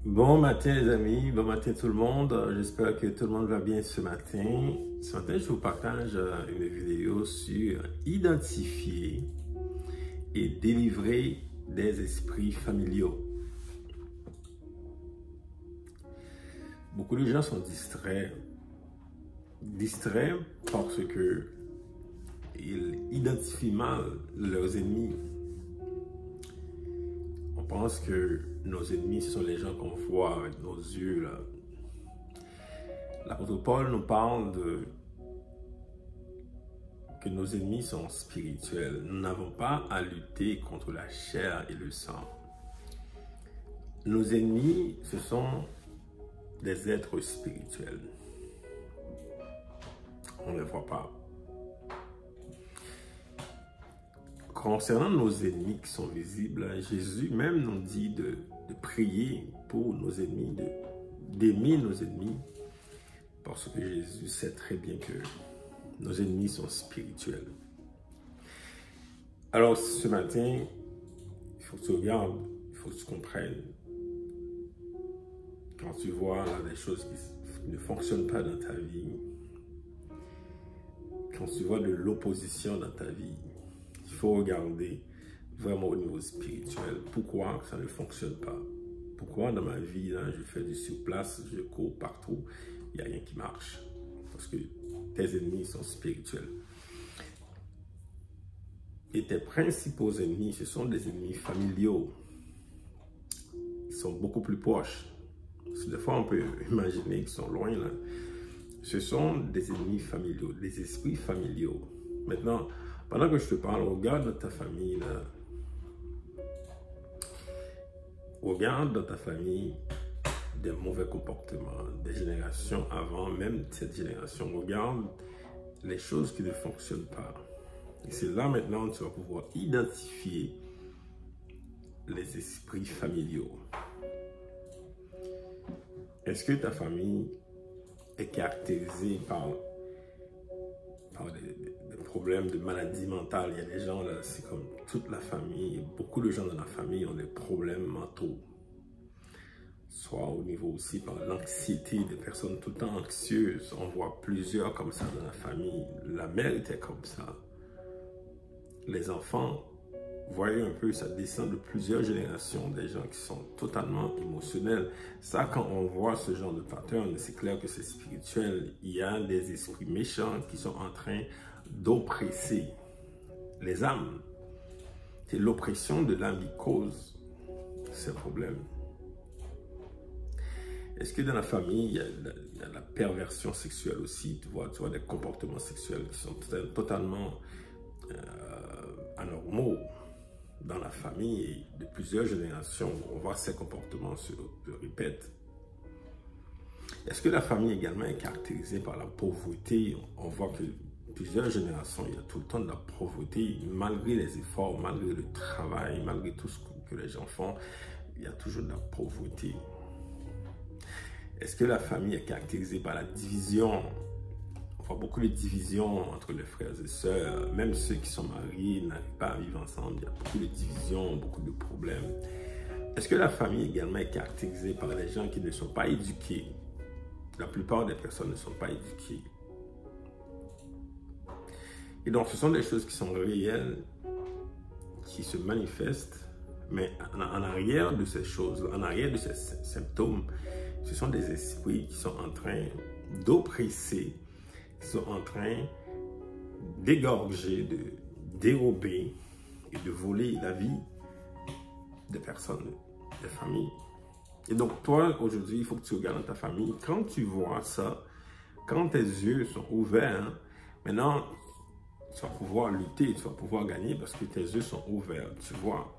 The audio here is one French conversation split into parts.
Bon matin les amis, bon matin tout le monde, j'espère que tout le monde va bien ce matin. Ce matin, je vous partage une vidéo sur identifier et délivrer des esprits familiaux. Beaucoup de gens sont distraits parce que ils identifient mal leurs ennemis. On pense que nos ennemis, ce sont les gens qu'on voit avec nos yeux. Là. L'apôtre Paul nous parle que nos ennemis sont spirituels. Nous n'avons pas à lutter contre la chair et le sang. Nos ennemis, ce sont des êtres spirituels. On ne les voit pas. Concernant nos ennemis qui sont visibles, Jésus même nous dit de prier pour nos ennemis, d'aimer nos ennemis, parce que Jésus sait très bien que nos ennemis sont spirituels. Alors ce matin, il faut que tu regardes, il faut que tu comprennes. Quand tu vois là, des choses qui ne fonctionnent pas dans ta vie, quand tu vois de l'opposition dans ta vie, il faut regarder vraiment au niveau spirituel. Pourquoi ça ne fonctionne pas? Pourquoi dans ma vie, là, je fais du surplace, je cours partout, il n'y a rien qui marche? Parce que tes ennemis sont spirituels. Et tes principaux ennemis, ce sont des ennemis familiaux. Ils sont beaucoup plus proches. Parce que des fois, on peut imaginer qu'ils sont loin, là. Ce sont des ennemis familiaux, des esprits familiaux. Maintenant, pendant que je te parle, regarde dans ta famille, là. Regarde dans ta famille des mauvais comportements, des générations avant, même cette génération. Regarde les choses qui ne fonctionnent pas. Et c'est là maintenant que tu vas pouvoir identifier les esprits familiaux. Est-ce que ta famille est caractérisée par des problèmes de maladie mentale? Il y a des gens là, c'est comme toute la famille, beaucoup de gens dans la famille ont des problèmes mentaux. Soit au niveau aussi par l'anxiété, des personnes tout le temps anxieuses. On voit plusieurs comme ça dans la famille. La mère était comme ça. Les enfants, voyez un peu, ça descend de plusieurs générations, des gens qui sont totalement émotionnels. Ça, quand on voit ce genre de pattern, c'est clair que c'est spirituel. Il y a des esprits méchants qui sont en train d'oppresser les âmes. C'est l'oppression de l'âme qui cause ces problèmes. Est-ce que dans la famille, il y a la perversion sexuelle aussi? Tu vois des comportements sexuels qui sont totalement anormaux dans la famille et de plusieurs générations. On voit ces comportements se répètent. Est-ce que la famille également est caractérisée par la pauvreté? On voit que plusieurs générations, il y a tout le temps de la pauvreté, malgré les efforts, malgré le travail, malgré tout ce que les gens font, il y a toujours de la pauvreté. Est-ce que la famille est caractérisée par la division? On voit beaucoup de divisions entre les frères et sœurs. Même ceux qui sont mariés n'arrivent pas à vivre ensemble. Il y a beaucoup de divisions, beaucoup de problèmes. Est-ce que la famille également est caractérisée par les gens qui ne sont pas éduqués? La plupart des personnes ne sont pas éduquées. Et donc, ce sont des choses qui sont réelles, qui se manifestent. Mais en arrière de ces choses, en arrière de ces symptômes, ce sont des esprits qui sont en train d'oppresser, qui sont en train d'égorger, de dérober et de voler la vie des personnes, des familles. Et donc toi, aujourd'hui, il faut que tu regardes dans ta famille. Quand tu vois ça, quand tes yeux sont ouverts, maintenant, tu vas pouvoir lutter, tu vas pouvoir gagner parce que tes yeux sont ouverts, tu vois.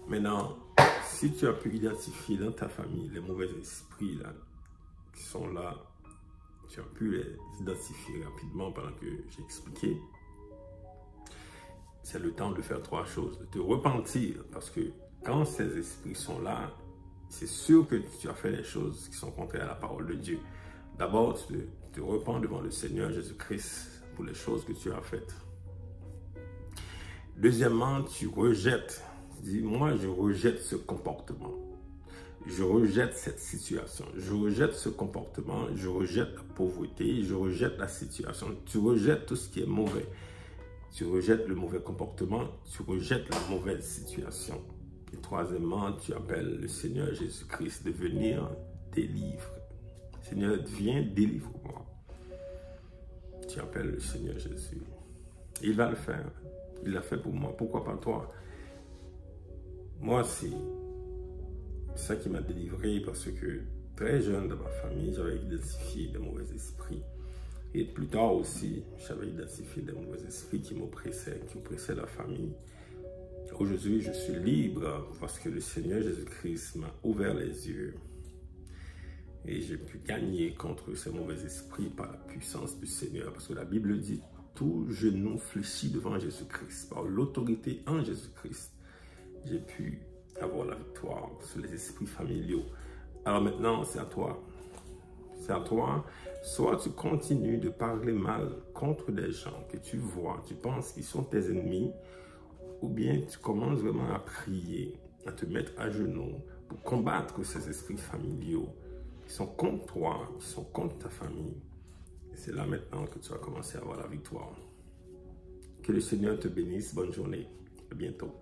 Maintenant, si tu as pu identifier dans ta famille les mauvais esprits là, qui sont là, tu as pu les identifier rapidement pendant que j'ai expliqué, c'est le temps de faire trois choses. De te repentir, parce que quand ces esprits sont là, c'est sûr que tu as fait des choses qui sont contraires à la parole de Dieu. D'abord, tu te repens devant le Seigneur Jésus-Christ pour les choses que tu as faites. Deuxièmement, tu rejettes. Tu dis, moi, je rejette ce comportement. je rejette cette situation, je rejette ce comportement, je rejette la pauvreté, je rejette la situation, tu rejettes tout ce qui est mauvais. Tu rejettes le mauvais comportement, tu rejettes la mauvaise situation. Et troisièmement, tu appelles le Seigneur Jésus-Christ de venir délivrer. Seigneur, viens, délivre-moi. Tu appelles le Seigneur Jésus. Il va le faire. Il l'a fait pour moi. Pourquoi pas toi? Moi, c'est ça qui m'a délivré parce que très jeune dans ma famille, j'avais identifié des mauvais esprits. Et plus tard aussi, j'avais identifié des mauvais esprits qui m'oppressaient la famille. Aujourd'hui, je suis libre parce que le Seigneur Jésus-Christ m'a ouvert les yeux. Et j'ai pu gagner contre ces mauvais esprits par la puissance du Seigneur. Parce que la Bible dit, tout genou fléchit devant Jésus-Christ. Par l'autorité en Jésus-Christ, j'ai pu avoir la victoire sur les esprits familiaux. Alors maintenant, c'est à toi. C'est à toi. Soit tu continues de parler mal contre des gens que tu vois, tu penses qu'ils sont tes ennemis, ou bien tu commences vraiment à prier, à te mettre à genoux pour combattre ces esprits familiaux qui sont contre toi, qui sont contre ta famille. Et c'est là maintenant que tu vas commencer à avoir la victoire. Que le Seigneur te bénisse. Bonne journée. À bientôt.